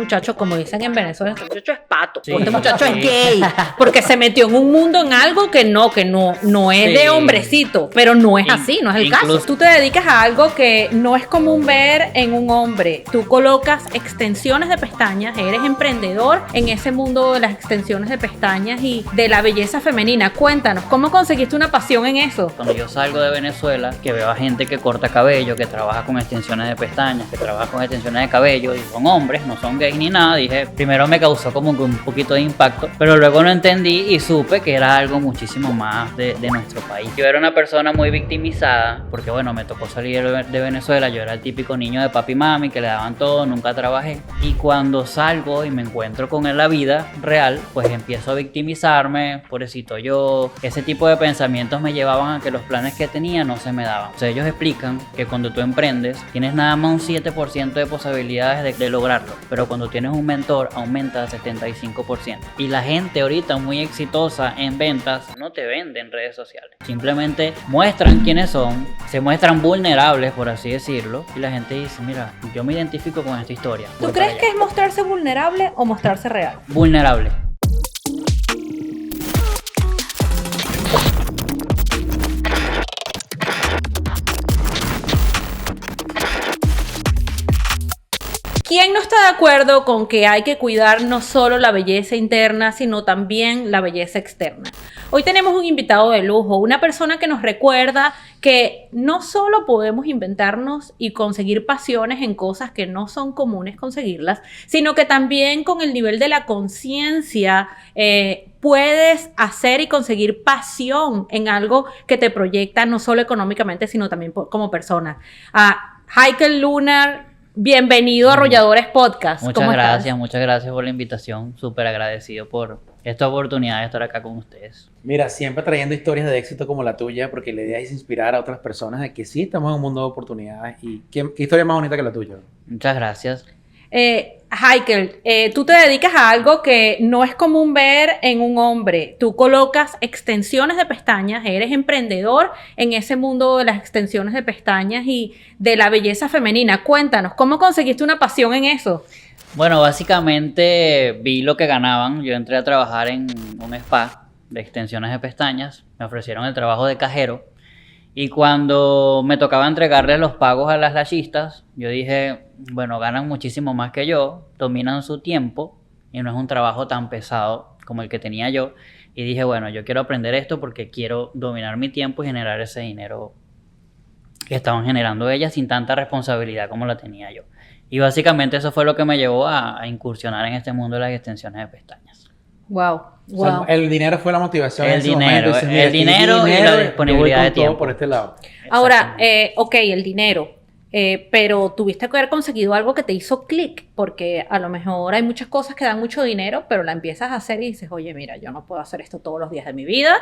muchacho, como dicen en Venezuela, este muchacho es pato, Sí. o este muchacho es gay, porque se metió en un mundo, en algo que no es Sí. de hombrecito, pero no es así, no es el caso. Tú te dedicas a algo que no es común ver en un hombre. Tú colocas extensiones de pestañas, eres emprendedor en ese mundo de las extensiones de pestañas y de la belleza femenina. Cuéntanos, ¿cómo conseguiste una pasión en eso? Cuando yo salgo de Venezuela, que veo a gente que corta cabello, que trabaja con extensiones de pestañas, que trabaja con extensiones de cabello, y son hombres, no son gays ni nada, dije, primero me causó como que un poquito de impacto, pero luego lo entendí y supe que era algo muchísimo más de nuestro país. Yo era una persona muy victimizada, porque bueno, me tocó salir de Venezuela, yo era el típico niño de papi y mami, que le daban todo, nunca trabajé, y cuando salgo y me encuentro con la vida real, pues empiezo a victimizarme, pobrecito yo, ese tipo de pensamientos me llevaban a que los planes que tenía no se me daban. O sea, ellos explican que cuando tú emprendes tienes nada más un 7% de posibilidades de lograrlo, pero cuando tienes un mentor aumenta a 75%. Y la gente ahorita muy exitosa en ventas no te vende en redes sociales, simplemente muestran quiénes son, se muestran vulnerables, por así decirlo, y la gente dice, mira, yo me identifico con esta historia. ¿Tú crees que es mostrarse vulnerable o mostrarse real? Vulnerable. ¿Quién no está de acuerdo con que hay que cuidar no solo la belleza interna, sino también la belleza externa? Hoy tenemos un invitado de lujo, una persona que nos recuerda que no solo podemos inventarnos y conseguir pasiones en cosas que no son comunes conseguirlas, sino que también con el nivel de la conciencia puedes hacer y conseguir pasión en algo que te proyecta no solo económicamente, sino también como persona. Heikel Lunar, bienvenido a Arrolladores Podcast. Muchas gracias por la invitación. Súper agradecido por esta oportunidad de estar acá con ustedes. Mira, siempre trayendo historias de éxito como la tuya, porque la idea es inspirar a otras personas de que sí estamos en un mundo de oportunidades. ¿Y qué historia más bonita que la tuya? Muchas gracias. Heikel, tú te dedicas a algo que no es común ver en un hombre. Tú colocas extensiones de pestañas, eres emprendedor en ese mundo de las extensiones de pestañas y de la belleza femenina. Cuéntanos, ¿cómo conseguiste una pasión en eso? Bueno, básicamente vi lo que ganaban. Yo entré a trabajar en un spa de extensiones de pestañas. Me ofrecieron el trabajo de cajero. Y cuando me tocaba entregarles los pagos a las lashistas, yo dije, bueno, ganan muchísimo más que yo, dominan su tiempo y no es un trabajo tan pesado como el que tenía yo. Y dije, bueno, yo quiero aprender esto porque quiero dominar mi tiempo y generar ese dinero que estaban generando ellas sin tanta responsabilidad como la tenía yo. Y básicamente eso fue lo que me llevó a incursionar en este mundo de las extensiones de pestañas. Wow. O sea, el dinero fue la motivación. El dinero, el dinero y la disponibilidad de tiempo. Por este lado. Ahora, ok, el dinero. Pero tuviste que haber conseguido algo que te hizo clic, porque a lo mejor hay muchas cosas que dan mucho dinero, pero la empiezas a hacer y dices, oye, mira, yo no puedo hacer esto todos los días de mi vida,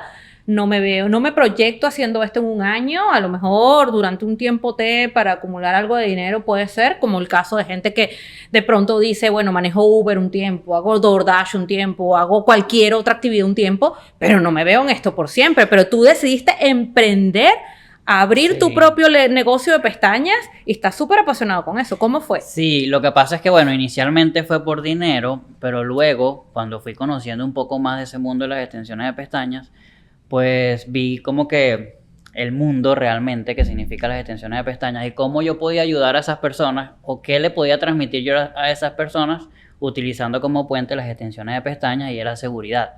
no me proyecto haciendo esto en un año, a lo mejor durante un tiempo para acumular algo de dinero puede ser, como el caso de gente que de pronto dice, bueno, manejo Uber un tiempo, hago DoorDash un tiempo, hago cualquier otra actividad un tiempo, pero no me veo en esto por siempre, pero tú decidiste emprender, abrir tu propio negocio de pestañas y estás súper apasionado con eso. ¿Cómo fue? Sí, lo que pasa es que, bueno, inicialmente fue por dinero, pero luego, cuando fui conociendo un poco más de ese mundo de las extensiones de pestañas, pues vi como que el mundo realmente, que significa las extensiones de pestañas, y cómo yo podía ayudar a esas personas, o qué le podía transmitir yo a esas personas utilizando como puente las extensiones de pestañas, y era seguridad.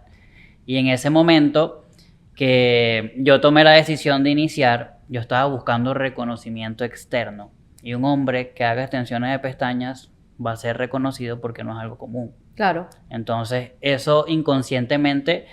Y en ese momento que yo tomé la decisión de iniciar, yo estaba buscando reconocimiento externo, y un hombre que haga extensiones de pestañas va a ser reconocido porque no es algo común. Claro. Entonces eso inconscientemente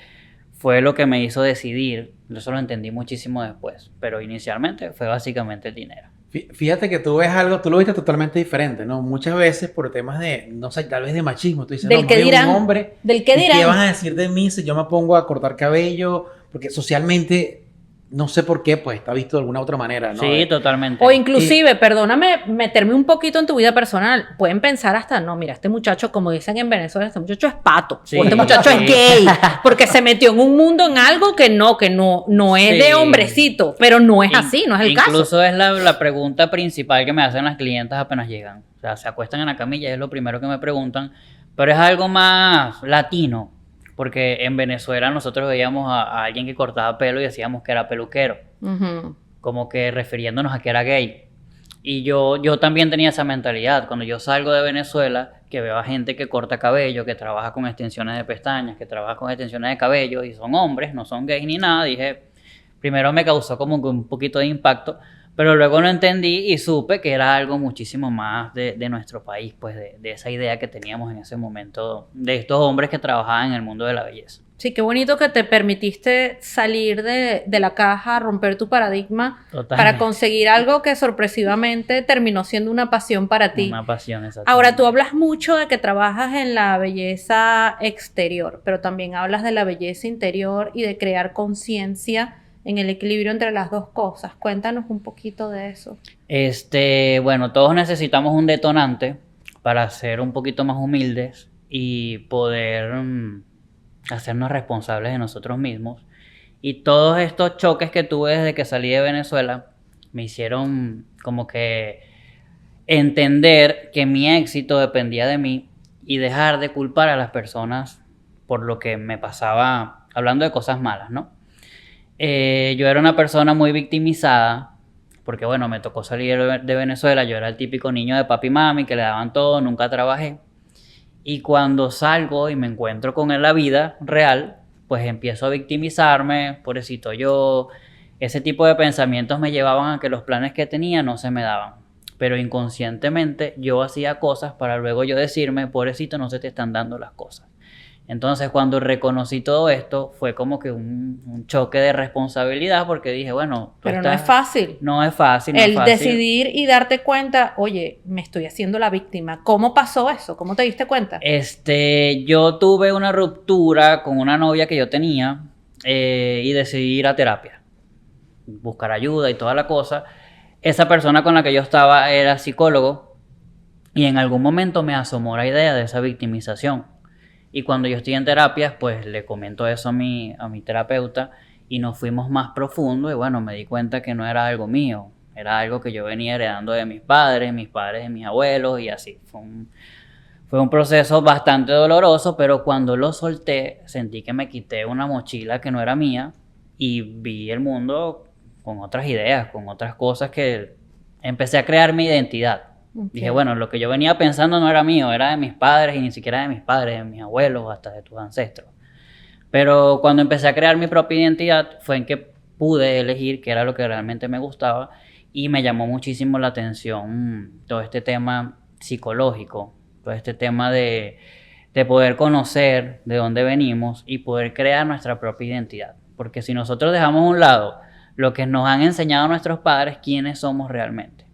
fue lo que me hizo decidir. Eso lo entendí muchísimo después, pero inicialmente fue básicamente el dinero. Fíjate que tú ves algo, tú lo viste totalmente diferente, ¿no? Muchas veces por temas de, no sé, tal vez de machismo, tú dices, del no, que dirán, un hombre, del que dirán. ¿qué van a decir de mí si yo me pongo a cortar cabello? Porque socialmente no sé por qué, pues está visto de alguna otra manera, ¿no? Sí, totalmente. O inclusive, perdóname meterme un poquito en tu vida personal, pueden pensar hasta, no, mira, este muchacho, como dicen en Venezuela, este muchacho es pato, Sí, o este muchacho sí. es gay, porque se metió en un mundo, en algo que no es Sí. de hombrecito, pero no es así, no es el caso. Incluso es la pregunta principal que me hacen las clientas apenas llegan. O sea, se acuestan en la camilla, es lo primero que me preguntan, pero es algo más latino, porque en Venezuela nosotros veíamos a alguien que cortaba pelo y decíamos que era peluquero, Ujú. como que refiriéndonos a que era gay. Y yo también tenía esa mentalidad. Cuando yo salgo de Venezuela, que veo a gente que corta cabello, que trabaja con extensiones de pestañas, que trabaja con extensiones de cabello, y son hombres, no son gays ni nada, dije, primero me causó como que un poquito de impacto, pero luego lo entendí y supe que era algo muchísimo más de nuestro país, pues de esa idea que teníamos en ese momento, de estos hombres que trabajaban en el mundo de la belleza. Sí, qué bonito que te permitiste salir de la caja, romper tu paradigma Totalmente. para conseguir algo que sorpresivamente terminó siendo una pasión para ti. Una pasión, exactamente. Ahora, tú hablas mucho de que trabajas en la belleza exterior, pero también hablas de la belleza interior y de crear conciencia en el equilibrio entre las dos cosas. Cuéntanos un poquito de eso. Bueno, todos necesitamos un detonante para ser un poquito más humildes y poder hacernos responsables de nosotros mismos. Y todos estos choques que tuve desde que salí de Venezuela me hicieron como que entender que mi éxito dependía de mí y dejar de culpar a las personas por lo que me pasaba, hablando de cosas malas, ¿no? Yo era una persona muy victimizada porque, bueno, me tocó salir de Venezuela, yo era el típico niño de papi y mami que le daban todo, nunca trabajé. Y cuando salgo y me encuentro con la vida real, pues empiezo a victimizarme, pobrecito yo. Ese tipo de pensamientos me llevaban a que los planes que tenía no se me daban. Pero inconscientemente yo hacía cosas para luego yo decirme, pobrecito, no se te están dando las cosas. Entonces cuando reconocí todo esto fue como que un choque de responsabilidad porque dije, bueno, Pero no es fácil. No es fácil, no El es fácil. decidir y darte cuenta, oye, me estoy haciendo la víctima. ¿Cómo pasó eso? ¿Cómo te diste cuenta? Yo tuve una ruptura con una novia que yo tenía y decidí ir a terapia, buscar ayuda y toda la cosa. Esa persona con la que yo estaba era psicólogo y en algún momento me asomó la idea de esa victimización. Y cuando yo estoy en terapias, pues le comento eso a mi terapeuta y nos fuimos más profundo y bueno, me di cuenta que no era algo mío, era algo que yo venía heredando de mis padres de mis abuelos y así. Fue un proceso bastante doloroso, pero cuando lo solté, sentí que me quité una mochila que no era mía y vi el mundo con otras ideas, con otras cosas que empecé a crear mi identidad. Okay. Dije, bueno, lo que yo venía pensando no era mío, era de mis padres y ni siquiera de mis padres, de mis abuelos, hasta de tus ancestros. Pero cuando empecé a crear mi propia identidad fue en que pude elegir qué era lo que realmente me gustaba y me llamó muchísimo la atención todo este tema psicológico, todo este tema de poder conocer de dónde venimos y poder crear nuestra propia identidad. Porque si nosotros dejamos a un lado lo que nos han enseñado nuestros padres, ¿quiénes somos realmente?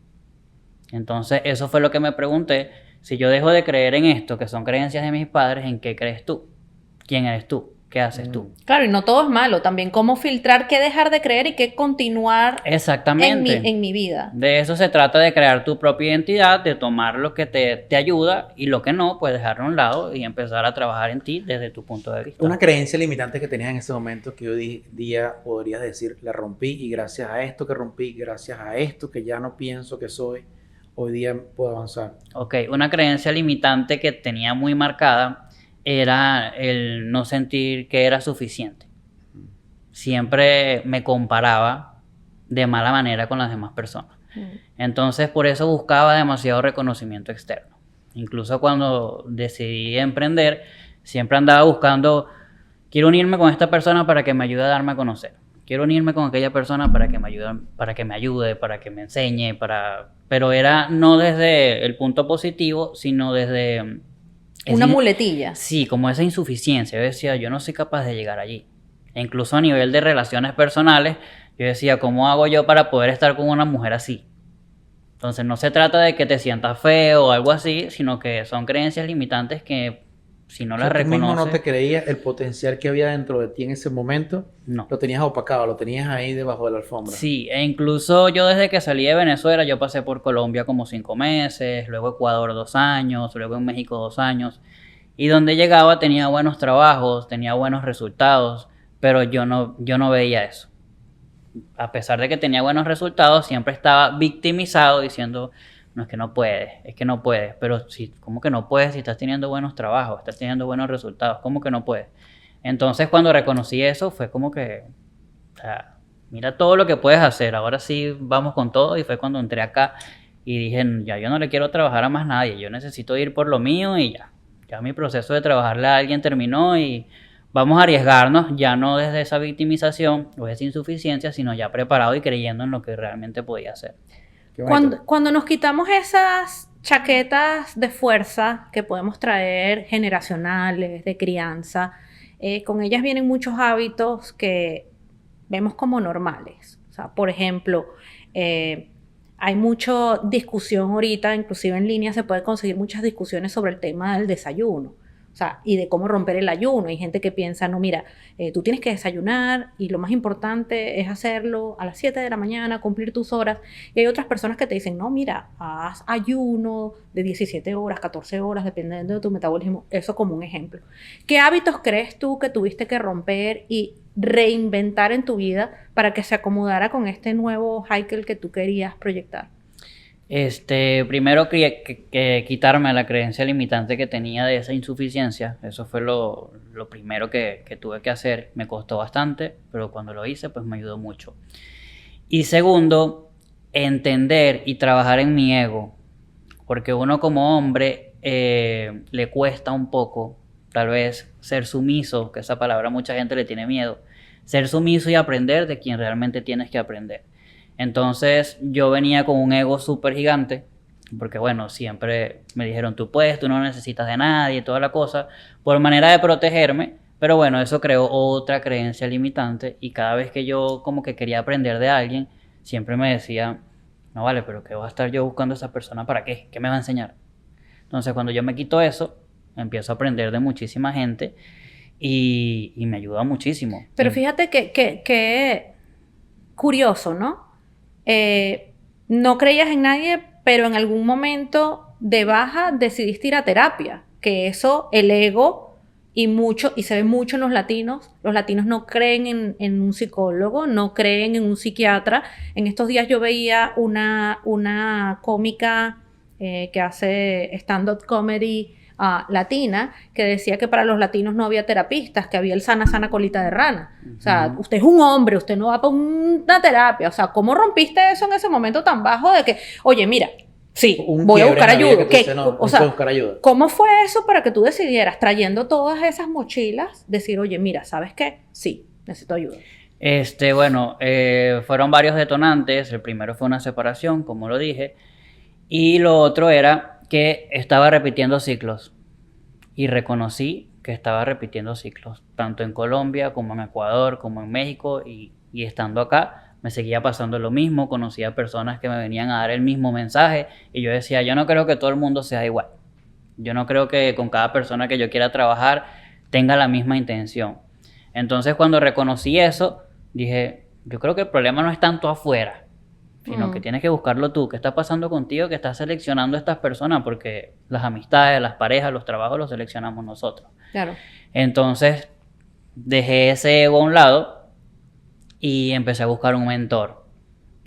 Entonces eso fue lo que me pregunté, si yo dejo de creer en esto, que son creencias de mis padres, ¿en qué crees tú? ¿Quién eres tú? ¿Qué haces tú? Claro, y no todo es malo, también cómo filtrar qué dejar de creer y qué continuar exactamente en mi vida. De eso se trata, de crear tu propia identidad, de tomar lo que te ayuda y lo que no, pues dejarlo a un lado y empezar a trabajar en ti desde tu punto de vista. Una creencia limitante que tenías en ese momento que hoy día podrías decir, la rompí y gracias a esto que rompí, gracias a esto que ya no pienso que soy, hoy día puedo avanzar. Ok, una creencia limitante que tenía muy marcada era el no sentir que era suficiente. Siempre me comparaba de mala manera con las demás personas. Entonces por eso buscaba demasiado reconocimiento externo. Incluso cuando decidí emprender, siempre andaba buscando, quiero unirme con esta persona para que me ayude a darme a conocer. Quiero unirme con aquella persona para que me ayude, para que me enseñe, pero era no desde el punto positivo, sino desde una muletilla. Sí, como esa insuficiencia. Yo decía, yo no soy capaz de llegar allí. E incluso a nivel de relaciones personales, yo decía, ¿cómo hago yo para poder estar con una mujer así? Entonces no se trata de que te sientas feo o algo así, sino que son creencias limitantes que si no O las sea, tú mismo no reconoces, te creías el potencial que había dentro de ti en ese momento, no. lo tenías opacado, lo tenías ahí debajo de la alfombra. Sí, e incluso yo desde que salí de Venezuela, yo pasé por Colombia como 5 meses, luego Ecuador 2 años, luego en México 2 años, y donde llegaba tenía buenos trabajos, tenía buenos resultados, pero yo no veía eso. A pesar de que tenía buenos resultados, siempre estaba victimizado diciendo, no, es que no puedes, pero sí, ¿cómo que no puedes si estás teniendo buenos trabajos, estás teniendo buenos resultados? ¿Cómo que no puedes? Entonces cuando reconocí eso fue como que, o sea, mira todo lo que puedes hacer, ahora sí vamos con todo, y fue cuando entré acá y dije, ya yo no le quiero trabajar a más nadie, yo necesito ir por lo mío y ya mi proceso de trabajarle a alguien terminó y vamos a arriesgarnos, ya no desde esa victimización o esa insuficiencia, sino ya preparado y creyendo en lo que realmente podía hacer. Qué bonito. Cuando nos quitamos esas chaquetas de fuerza que podemos traer generacionales, de crianza, con ellas vienen muchos hábitos que vemos como normales. O sea, por ejemplo, hay mucha discusión ahorita, inclusive en línea se puede conseguir muchas discusiones sobre el tema del desayuno. O sea, y de cómo romper el ayuno. Hay gente que piensa, no, mira, tú tienes que desayunar y lo más importante es hacerlo a las 7 de la mañana, cumplir tus horas. Y hay otras personas que te dicen, no, mira, haz ayuno de 17 horas, 14 horas, dependiendo de tu metabolismo. Eso como un ejemplo. ¿Qué hábitos crees tú que tuviste que romper y reinventar en tu vida para que se acomodara con este nuevo Heikel que tú querías proyectar? Primero que quitarme la creencia limitante que tenía de esa insuficiencia. Eso fue lo primero que tuve que hacer. Me costó bastante, pero cuando lo hice, pues me ayudó mucho. Y segundo, entender y trabajar en mi ego. Porque uno como hombre le cuesta un poco, tal vez, ser sumiso, que esa palabra a mucha gente le tiene miedo. Ser sumiso y aprender de quien realmente tienes que aprender. Entonces yo venía con un ego súper gigante, porque bueno, siempre me dijeron, tú puedes, tú no necesitas de nadie, toda la cosa, por manera de protegerme, pero bueno, eso creó otra creencia limitante, y cada vez que yo como que quería aprender de alguien, siempre me decía, no vale, pero ¿qué voy a estar yo buscando a esa persona para qué? ¿Qué me va a enseñar? Entonces cuando yo me quito eso, empiezo a aprender de muchísima gente y me ayuda muchísimo. Pero fíjate que curioso, ¿no? No creías en nadie, pero en algún momento de baja decidiste ir a terapia, que eso, el ego, y se ve mucho en los latinos no creen en un psicólogo, no creen en un psiquiatra. En estos días yo veía una cómica que hace stand-up comedy latina, que decía que para los latinos no había terapistas, que había el sana colita de rana. O sea, usted es un hombre, usted no va para una terapia. O sea, ¿cómo rompiste eso en ese momento tan bajo de que, oye, mira, sí, voy a buscar ayuda? O sea, buscar ayuda. ¿Cómo fue eso para que tú decidieras, trayendo todas esas mochilas, decir, oye, mira, ¿sabes qué? Sí, necesito ayuda. Bueno, fueron varios detonantes. El primero fue una separación, como lo dije, y lo otro era que estaba repitiendo ciclos, y reconocí que estaba repitiendo ciclos, tanto en Colombia como en Ecuador, como en México, y estando acá me seguía pasando lo mismo. Conocía personas que me venían a dar el mismo mensaje, y yo decía, yo no creo que todo el mundo sea igual, yo no creo que con cada persona que yo quiera trabajar tenga la misma intención. Entonces cuando reconocí eso, dije, yo creo que el problema no es tanto afuera, sino que tienes que buscarlo tú. ¿Qué está pasando contigo? Que estás seleccionando a estas personas, porque las amistades, las parejas, los trabajos los seleccionamos nosotros. Claro. Entonces dejé ese ego a un lado y empecé a buscar un mentor.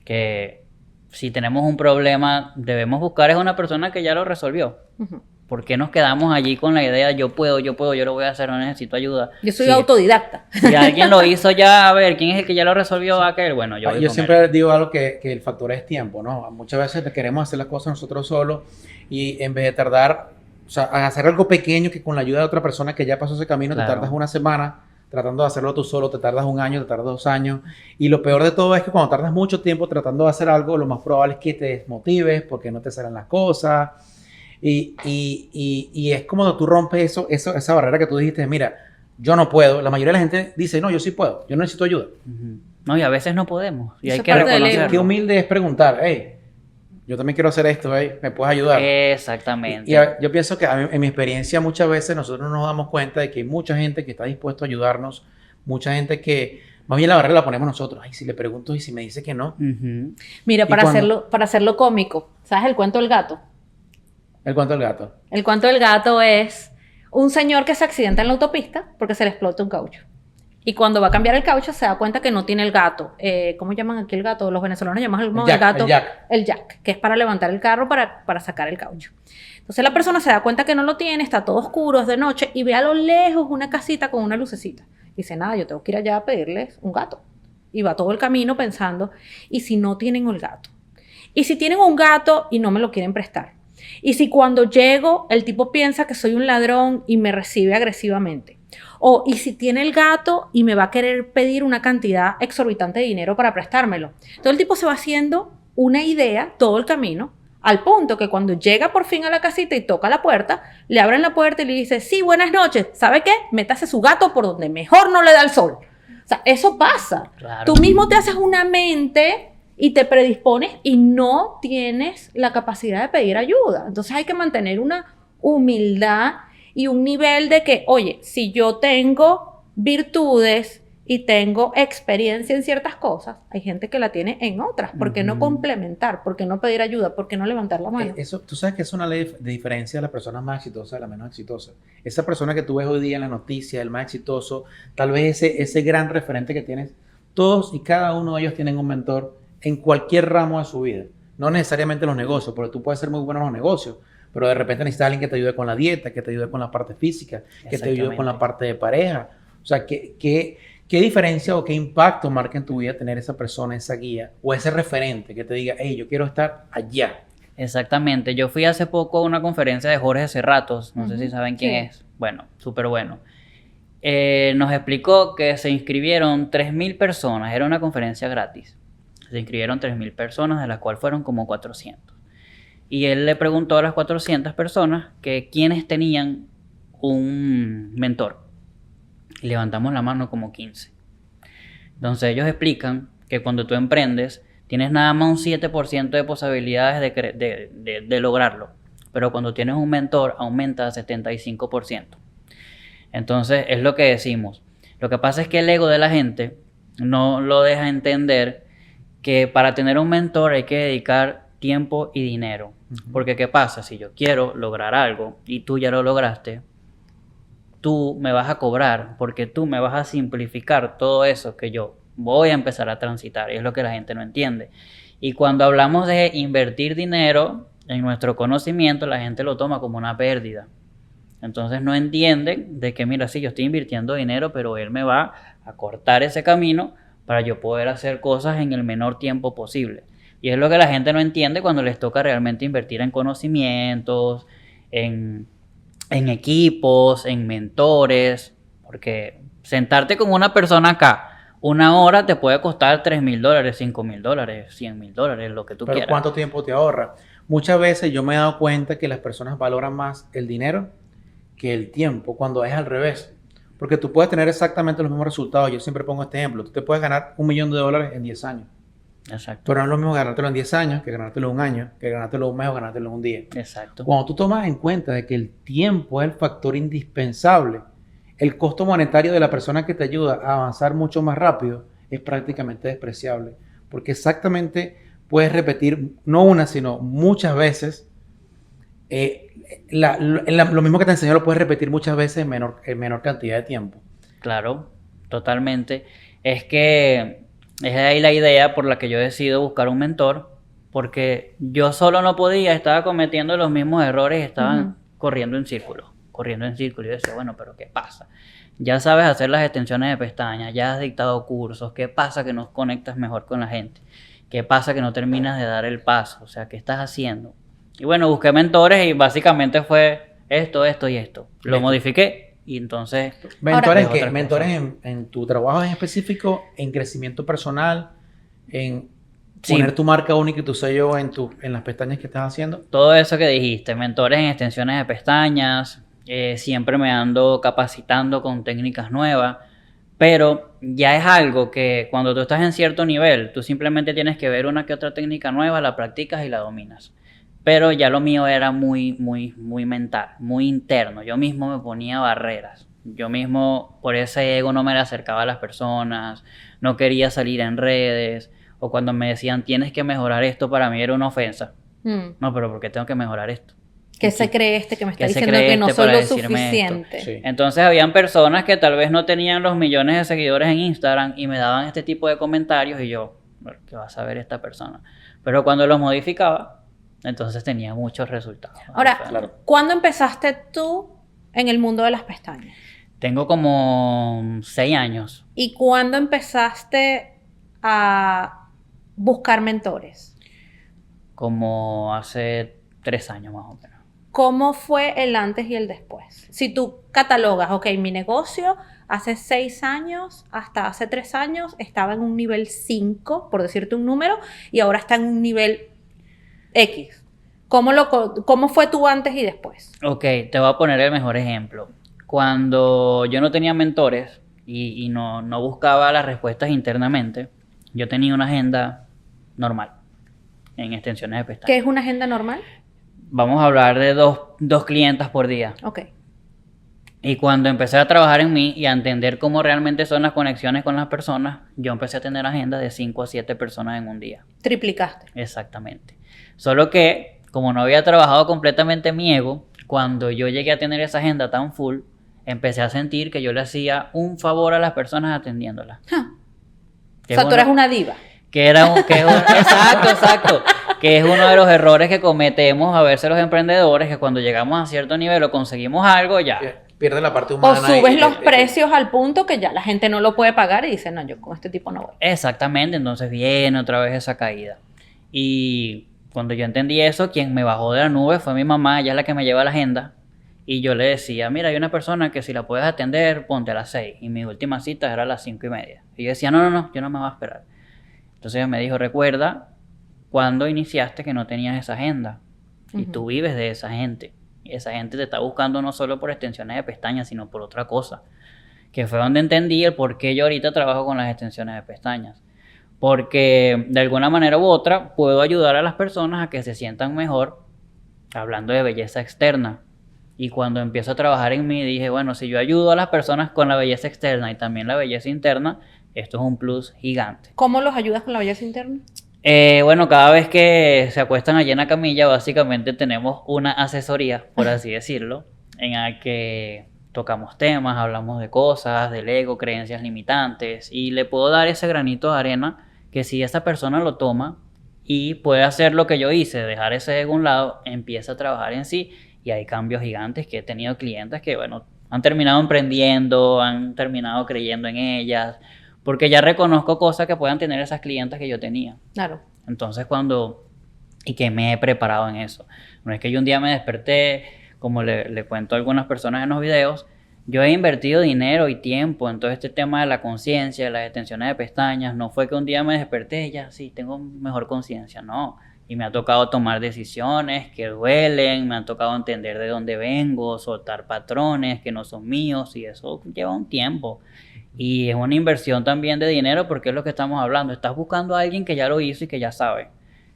Que si tenemos un problema, debemos buscar es una persona que ya lo resolvió. ¿Por qué nos quedamos allí con la idea, yo puedo, yo lo voy a hacer, no necesito ayuda? Yo soy autodidacta. Si alguien lo hizo ya, a ver, ¿quién es el que ya lo resolvió? Aquel, bueno, yo voy Yo con siempre él. digo algo que el factor es tiempo, ¿no? Muchas veces queremos hacer las cosas nosotros solos, y en vez de tardar, o sea, hacer algo pequeño que con la ayuda de otra persona que ya pasó ese camino, Claro. te tardas una semana tratando de hacerlo tú solo, te tardas un año, te tardas 2 años. Y lo peor de todo es que cuando tardas mucho tiempo tratando de hacer algo, lo más probable es que te desmotives porque no te salen las cosas. Y es como tú rompes esa barrera que tú dijiste, mira, yo no puedo. La mayoría de la gente dice, no, yo sí puedo, yo no necesito ayuda. No, y a veces no podemos. Y Eso hay es que parte del ego. reconocerlo. Qué humilde es preguntar, hey, yo también quiero hacer esto, ¿me puedes ayudar? Exactamente. Yo pienso que en mi experiencia muchas veces nosotros nos damos cuenta de que hay mucha gente que está dispuesta a ayudarnos, mucha gente que más bien la barrera la ponemos nosotros. Ay, si le pregunto y si me dice que no. Ujú. Mira, ¿Y para hacerlo cómico, ¿sabes el cuento del gato? El cuento del gato. El cuento del gato es un señor que se accidenta en la autopista porque se le explota un caucho. Y cuando va a cambiar el caucho se da cuenta que no tiene el gato. ¿Cómo llaman aquí el gato? Los venezolanos llaman el gato. El jack, que es para levantar el carro para sacar el caucho. Entonces la persona se da cuenta que no lo tiene, está todo oscuro, es de noche, y ve a lo lejos una casita con una lucecita. Dice, nada, yo tengo que ir allá a pedirles un gato. Y va todo el camino pensando, ¿y si no tienen el gato? ¿Y si tienen un gato y no me lo quieren prestar? ¿Y si cuando llego el tipo piensa que soy un ladrón y me recibe agresivamente? O, ¿y si tiene el gato y me va a querer pedir una cantidad exorbitante de dinero para prestármelo? Entonces el tipo se va haciendo una idea todo el camino, al punto que cuando llega por fin a la casita y toca la puerta, le abren la puerta y le dice, sí, buenas noches, ¿sabe qué? Métase su gato por donde mejor no le da el sol. O sea, eso pasa. Claro. Tú mismo te haces una mente y te predispones y no tienes la capacidad de pedir ayuda. Entonces hay que mantener una humildad y un nivel de que, oye, si yo tengo virtudes y tengo experiencia en ciertas cosas, hay gente que la tiene en otras. ¿Por qué no complementar? ¿Por qué no pedir ayuda? ¿Por qué no levantar la mano? Eso, tú sabes que es una ley de diferencia de las personas más exitosas de las menos exitosas. Esa persona que tú ves hoy día en la noticia, el más exitoso, tal vez ese gran referente que tienes, todos y cada uno de ellos tienen un mentor en cualquier ramo de su vida. No necesariamente los negocios, porque tú puedes ser muy bueno en los negocios, pero de repente necesitas a alguien que te ayude con la dieta, que te ayude con la parte física, que te ayude con la parte de pareja. O sea, ¿qué diferencia o qué impacto marca en tu vida tener esa persona, esa guía o ese referente que te diga, hey, yo quiero estar allá? Exactamente. Yo fui hace poco a una conferencia de Jorge Cerratos, no sé si saben quién Sí. es. Bueno, súper bueno. Nos explicó que se inscribieron 3.000 personas, era una conferencia gratis. Se inscribieron 3.000 personas, de las cuales fueron como 400. Y él le preguntó a las 400 personas que quiénes tenían un mentor. Y levantamos la mano como 15. Entonces ellos explican que cuando tú emprendes, tienes nada más un 7% de posibilidades de lograrlo. Pero cuando tienes un mentor, aumenta a 75%. Entonces es lo que decimos. Lo que pasa es que el ego de la gente no lo deja entender que para tener un mentor hay que dedicar tiempo y dinero. Porque ¿qué pasa? Si yo quiero lograr algo y tú ya lo lograste, tú me vas a cobrar porque tú me vas a simplificar todo eso que yo voy a empezar a transitar. Y es lo que la gente no entiende. Y cuando hablamos de invertir dinero en nuestro conocimiento, la gente lo toma como una pérdida. Entonces no entienden de que, mira, sí, yo estoy invirtiendo dinero, pero él me va a cortar ese camino para yo poder hacer cosas en el menor tiempo posible. Y es lo que la gente no entiende cuando les toca realmente invertir en conocimientos, en equipos, en mentores, porque sentarte con una persona acá 1 hora te puede costar $3,000, $5,000, $100,000, lo que tú Pero quieras. ¿cuánto tiempo te ahorra? Muchas veces yo me he dado cuenta que las personas valoran más el dinero que el tiempo, cuando es al revés. Porque tú puedes tener exactamente los mismos resultados. Yo siempre pongo este ejemplo. Tú te puedes ganar $1 millón en 10 años. Exacto. Pero no es lo mismo ganártelo en 10 años que ganártelo en 1 año, que ganártelo en un mes o ganártelo en un día. Exacto. Cuando tú tomas en cuenta de que el tiempo es el factor indispensable, el costo monetario de la persona que te ayuda a avanzar mucho más rápido es prácticamente despreciable. Porque exactamente puedes repetir, no una, sino muchas veces, lo mismo que te enseñó lo puedes repetir muchas veces en menor cantidad de tiempo. Claro, totalmente. Es que es ahí la idea por la que yo decido buscar un mentor, porque yo solo no podía, estaba cometiendo los mismos errores, estaban corriendo en círculo. Y yo decía, bueno, pero ¿qué pasa? Ya sabes hacer las extensiones de pestañas, ya has dictado cursos, ¿qué pasa que no conectas mejor con la gente? ¿Qué pasa que no terminas de dar el paso? O sea, ¿qué estás haciendo? Y bueno, busqué mentores y básicamente fue esto y esto. Lo modifiqué y entonces... ¿Mentores Ahora, qué? ¿Mentores en tu trabajo en específico? ¿En crecimiento personal? ¿En poner tu marca única y tu sello en las pestañas que estás haciendo? Todo eso que dijiste, mentores en extensiones de pestañas, siempre me ando capacitando con técnicas nuevas, Pero ya es algo que cuando tú estás en cierto nivel, tú simplemente tienes que ver una que otra técnica nueva, la practicas y la dominas. Pero ya lo mío era muy mental, muy interno. Yo mismo me ponía barreras. Yo mismo, por ese ego, no me le acercaba a las personas, no quería salir en redes, o cuando me decían, tienes que mejorar esto, para mí era una ofensa. No, pero ¿por qué tengo que mejorar esto? ¿Qué se cree este que me está ¿Qué se diciendo cree que no este soy para lo decirme esto? suficiente? Sí. Entonces habían personas que tal vez no tenían los millones de seguidores en Instagram y me daban este tipo de comentarios y yo, bueno, ¿qué va a saber esta persona? Pero cuando los modificaba, entonces tenía muchos resultados. Ahora, Claro. ¿cuándo empezaste tú en el mundo de las pestañas? Tengo como 6 años. ¿Y cuándo empezaste a buscar mentores? Como hace 3 años más o menos. ¿Cómo fue el antes y el después? Si tú catalogas, ok, mi negocio hace 6 años, hasta hace 3 años, estaba en un nivel 5, por decirte un número, y ahora está en un nivel X. ¿Cómo fue tu antes y después? Ok, te voy a poner el mejor ejemplo. Cuando yo no tenía mentores y no buscaba las respuestas internamente, yo tenía una agenda normal en extensiones de ¿Qué pestañas. es una agenda normal? Vamos a hablar de dos clientas por día. Ok. Y cuando empecé a trabajar en mí y a entender cómo realmente son las conexiones con las personas, yo empecé a tener agendas de 5 a 7 personas en un día. Triplicaste. Exactamente. Solo que, como no había trabajado completamente mi ego, cuando yo llegué a tener esa agenda tan full, empecé a sentir que yo le hacía un favor a las personas atendiéndolas. Ja. Que O sea, es tú eres uno- una diva. exacto, que es uno de los errores que cometemos a veces los emprendedores, que cuando llegamos a cierto nivel o conseguimos algo, ya. Pierde la parte O humana. subes los precios al punto que ya la gente no lo puede pagar y dice, no, yo con este tipo no voy. Exactamente, entonces viene otra vez esa caída. Y cuando yo entendí eso, quien me bajó de la nube fue mi mamá, ella es la que me lleva la agenda. Y yo le decía, mira, hay una persona que si la puedes atender, ponte a las 6. Y mi última cita era a las 5:30. Y yo decía, no, yo no me voy a esperar. Entonces ella me dijo, recuerda cuando iniciaste que no tenías esa agenda. Y tú vives de esa gente. Y esa gente te está buscando no solo por extensiones de pestañas, sino por otra cosa. Que fue donde entendí el por qué yo ahorita trabajo con las extensiones de pestañas. Porque de alguna manera u otra puedo ayudar a las personas a que se sientan mejor hablando de belleza externa. Y cuando empiezo a trabajar en mí dije, bueno, si yo ayudo a las personas con la belleza externa y también la belleza interna, esto es un plus gigante. ¿Cómo los ayudas con la belleza interna? Bueno, cada vez que se acuestan allí en la camilla, básicamente tenemos una asesoría, por así decirlo, en la que tocamos temas, hablamos de cosas, del ego, creencias limitantes, y le puedo dar ese granito de arena que si esa persona lo toma y puede hacer lo que yo hice, dejar ese ego a un lado, empieza a trabajar en sí, y hay cambios gigantes que he tenido clientes que, bueno, han terminado emprendiendo, han terminado creyendo en ellas, porque ya reconozco cosas que puedan tener esas clientas que yo tenía. Claro. Entonces y que me he preparado en eso. No es que yo un día me desperté, como le cuento a algunas personas en los videos, yo he invertido dinero y tiempo en todo este tema de la conciencia, de las extensiones de pestañas. No fue que un día me desperté y ya sí, tengo mejor conciencia, no. Y me ha tocado tomar decisiones que duelen, me ha tocado entender de dónde vengo, soltar patrones que no son míos, y eso lleva un tiempo. Y es una inversión también de dinero, porque es lo que estamos hablando. Estás buscando a alguien que ya lo hizo y que ya sabe.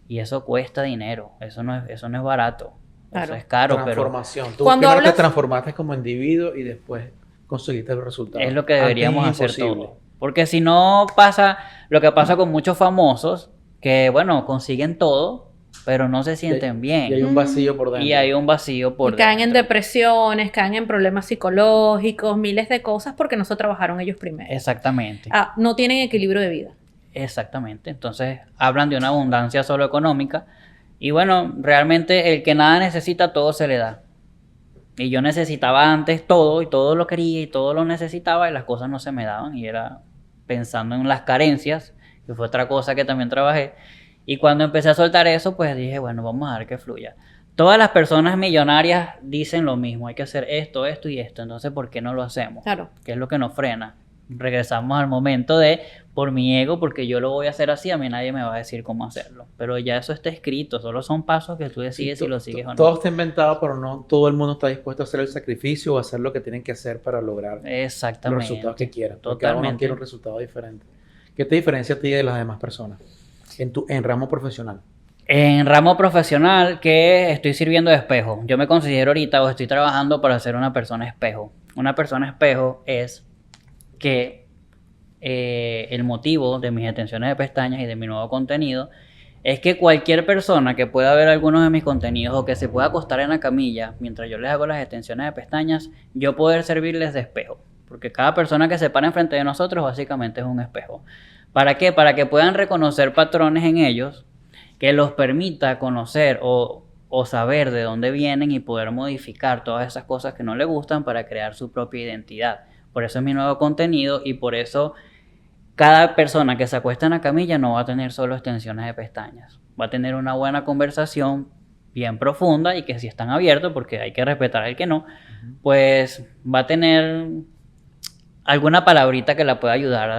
Y eso cuesta dinero, eso no es barato. Claro. Eso es caro, pero Transformación. Tú Cuando primero te hablas- transformaste como individuo y después conseguiste el resultado. es lo que Antes deberíamos es hacer imposible. todo. Porque si no pasa lo que pasa con muchos famosos, que bueno, consiguen todo, pero no se sienten bien. Y hay un vacío por dentro. Y hay un vacío por Y caen en dentro. depresiones, caen en problemas psicológicos, miles de cosas porque no se trabajaron ellos primero. Exactamente. No tienen equilibrio de vida. Exactamente. Entonces hablan de una abundancia solo económica. Y bueno, realmente el que nada necesita, todo se le da. Y yo necesitaba antes todo, y todo lo quería, y todo lo necesitaba, y las cosas no se me daban. Y era pensando en las carencias, que fue otra cosa que también trabajé. Y cuando empecé a soltar eso, pues dije, bueno, vamos a ver que fluya. Todas las personas millonarias dicen lo mismo, hay que hacer esto y esto. Entonces, ¿por qué no lo hacemos? Claro. ¿Qué es lo que nos frena? regresamos al momento de, por mi ego, porque yo lo voy a hacer así, a mí nadie me va a decir cómo hacerlo. Pero ya eso está escrito, solo son pasos que tú decides si lo sigues o no. Todo está inventado, pero no todo el mundo está dispuesto a hacer el sacrificio o a hacer lo que tienen que hacer para lograr los Exactamente. resultados que quieran. Porque cada uno Totalmente. quiere un resultado diferente. ¿Qué te diferencia a ti de las demás personas en ramo profesional? En ramo profesional, que estoy sirviendo de espejo. Yo me considero ahorita o estoy trabajando para ser una persona espejo. Una persona espejo es que el motivo de mis extensiones de pestañas y de mi nuevo contenido es que cualquier persona que pueda ver algunos de mis contenidos o que se pueda acostar en la camilla mientras yo les hago las extensiones de pestañas, yo poder servirles de espejo. Porque cada persona que se para enfrente de nosotros básicamente es un espejo. ¿Para qué? Para que puedan reconocer patrones en ellos que los permita conocer o saber de dónde vienen y poder modificar todas esas cosas que no les gustan para crear su propia identidad. Por eso es mi nuevo contenido y por eso cada persona que se acuesta en la camilla no va a tener solo extensiones de pestañas. Va a tener una buena conversación bien profunda y que si están abiertos, porque hay que respetar al que no, pues va a tener alguna palabrita que la pueda ayudar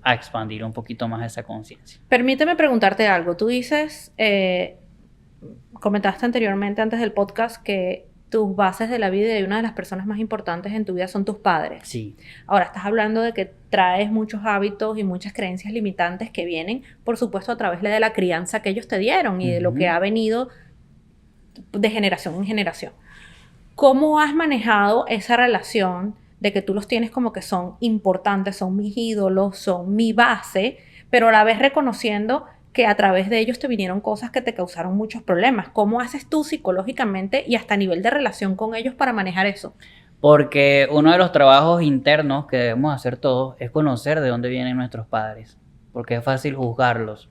a expandir un poquito más esa conciencia. Permíteme preguntarte algo. Tú dices, comentaste anteriormente antes del podcast que tus bases de la vida y una de las personas más importantes en tu vida son tus padres. Sí. Ahora, estás hablando de que traes muchos hábitos y muchas creencias limitantes que vienen, por supuesto, a través de la crianza que ellos te dieron y de lo que ha venido de generación en generación. ¿Cómo has manejado esa relación de que tú los tienes como que son importantes, son mis ídolos, son mi base, pero a la vez reconociendo que a través de ellos te vinieron cosas que te causaron muchos problemas? ¿Cómo haces tú psicológicamente y hasta a nivel de relación con ellos para manejar eso? Porque uno de los trabajos internos que debemos hacer todos es conocer de dónde vienen nuestros padres. Porque es fácil juzgarlos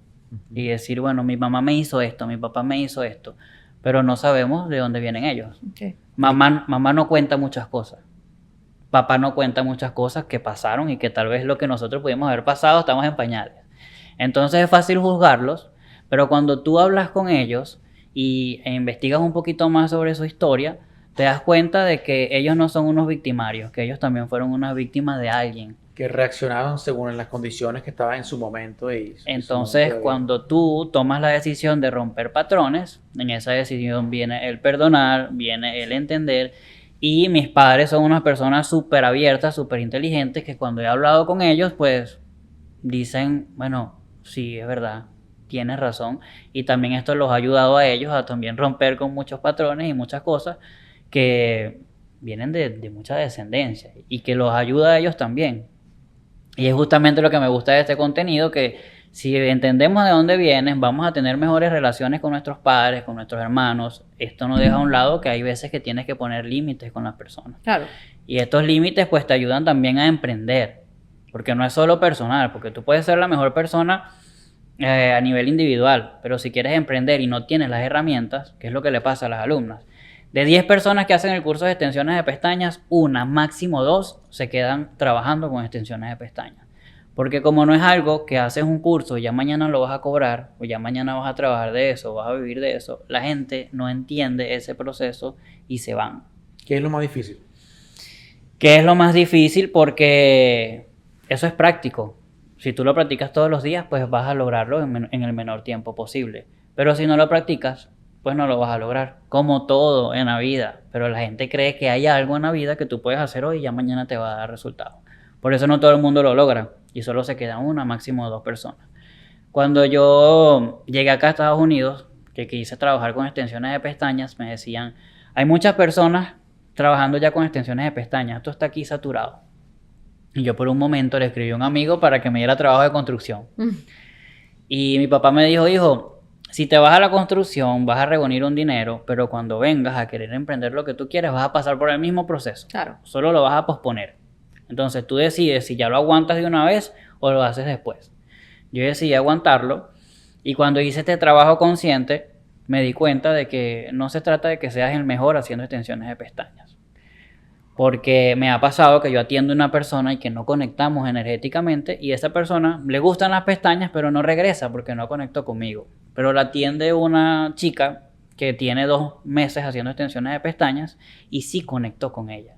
y decir, bueno, mi mamá me hizo esto, mi papá me hizo esto, pero no sabemos de dónde vienen ellos. Okay. Mamá no cuenta muchas cosas. Papá no cuenta muchas cosas que pasaron y que tal vez lo que nosotros pudimos haber pasado estamos en pañales. Entonces es fácil juzgarlos, pero cuando tú hablas con ellos e investigas un poquito más sobre su historia, te das cuenta de que ellos no son unos victimarios, que ellos también fueron una víctima de alguien. Que reaccionaron según las condiciones que estaban en su momento. Entonces, cuando tú tomas la decisión de romper patrones, en esa decisión viene el perdonar, viene el entender. Y mis padres son unas personas súper abiertas, súper inteligentes, que cuando he hablado con ellos, pues dicen, bueno, sí, es verdad, tienes razón. Y también esto los ha ayudado a ellos a también romper con muchos patrones y muchas cosas que vienen de mucha descendencia y que los ayuda a ellos también. Y es justamente lo que me gusta de este contenido, que si entendemos de dónde vienen, vamos a tener mejores relaciones con nuestros padres, con nuestros hermanos. Esto no deja a un lado que hay veces que tienes que poner límites con las personas. Claro. Y estos límites pues te ayudan también a emprender, porque no es solo personal, porque tú puedes ser la mejor persona a nivel individual, pero si quieres emprender y no tienes las herramientas, que es lo que le pasa a las alumnas, de 10 personas que hacen el curso de extensiones de pestañas, una, máximo 2, se quedan trabajando con extensiones de pestañas. Porque como no es algo que haces un curso y ya mañana lo vas a cobrar, o ya mañana vas a trabajar de eso, vas a vivir de eso, la gente no entiende ese proceso y se van. ¿Qué es lo más difícil? ¿Qué es lo más difícil? Porque eso es práctico. Si tú lo practicas todos los días, pues vas a lograrlo en el menor tiempo posible. Pero si no lo practicas, pues no lo vas a lograr. Como todo en la vida. Pero la gente cree que hay algo en la vida que tú puedes hacer hoy y ya mañana te va a dar resultados. Por eso no todo el mundo lo logra. Y solo se quedan una, máximo 2 personas. Cuando yo llegué acá a Estados Unidos, que quise trabajar con extensiones de pestañas, me decían, hay muchas personas trabajando ya con extensiones de pestañas. Esto está aquí saturado. Y yo por un momento le escribí a un amigo para que me diera trabajo de construcción. Y mi papá me dijo, hijo, si te vas a la construcción, vas a reunir un dinero, pero cuando vengas a querer emprender lo que tú quieres, vas a pasar por el mismo proceso. Claro. Solo lo vas a posponer. Entonces tú decides si ya lo aguantas de una vez o lo haces después. Yo decidí aguantarlo y cuando hice este trabajo consciente, me di cuenta de que no se trata de que seas el mejor haciendo extensiones de pestañas. Porque me ha pasado que yo atiendo a una persona y que no conectamos energéticamente y a esa persona le gustan las pestañas pero no regresa porque no conectó conmigo. Pero la atiende una chica que tiene 2 meses haciendo extensiones de pestañas y sí conectó con ella.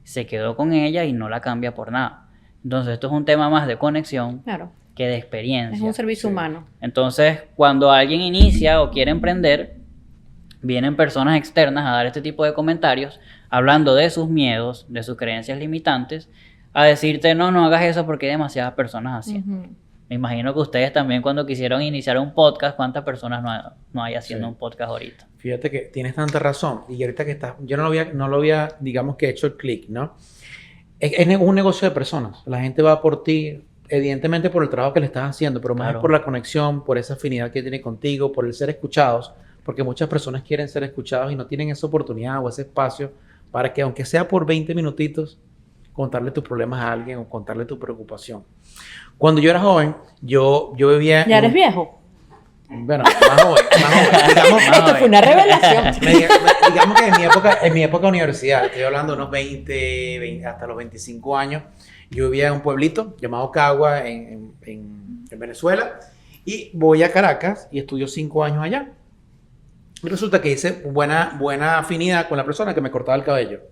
Se quedó con ella y no la cambia por nada. Entonces esto es un tema más de conexión Claro, que de experiencia. es un servicio Sí. humano. Entonces, cuando alguien inicia o quiere emprender, vienen personas externas a dar este tipo de comentarios, hablando de sus miedos, de sus creencias limitantes, a decirte, no, no hagas eso porque hay demasiadas personas haciendo. Ujú. Me imagino que ustedes también cuando quisieron iniciar un podcast, ¿cuántas personas no hay haciendo Sí. un podcast ahorita? Fíjate que tienes tanta razón. Y ahorita que estás, yo no lo había, digamos que hecho el clic, ¿no? Es un negocio de personas. La gente va por ti, evidentemente por el trabajo que le estás haciendo, pero más Claro. es por la conexión, por esa afinidad que tiene contigo, por el ser escuchados, porque muchas personas quieren ser escuchados y no tienen esa oportunidad o ese espacio para que, aunque sea por 20 minutitos, contarle tus problemas a alguien o contarle tu preocupación. Cuando yo era joven, yo vivía... ¿Ya eres viejo? Bueno, más joven, digamos, Esto fue una revelación. digamos que en mi época universidad, estoy hablando de unos 20 hasta los 25 años, yo vivía en un pueblito llamado Cagua en Venezuela y voy a Caracas y estudio 5 años allá. Y resulta que hice buena afinidad con la persona que me cortaba el cabello.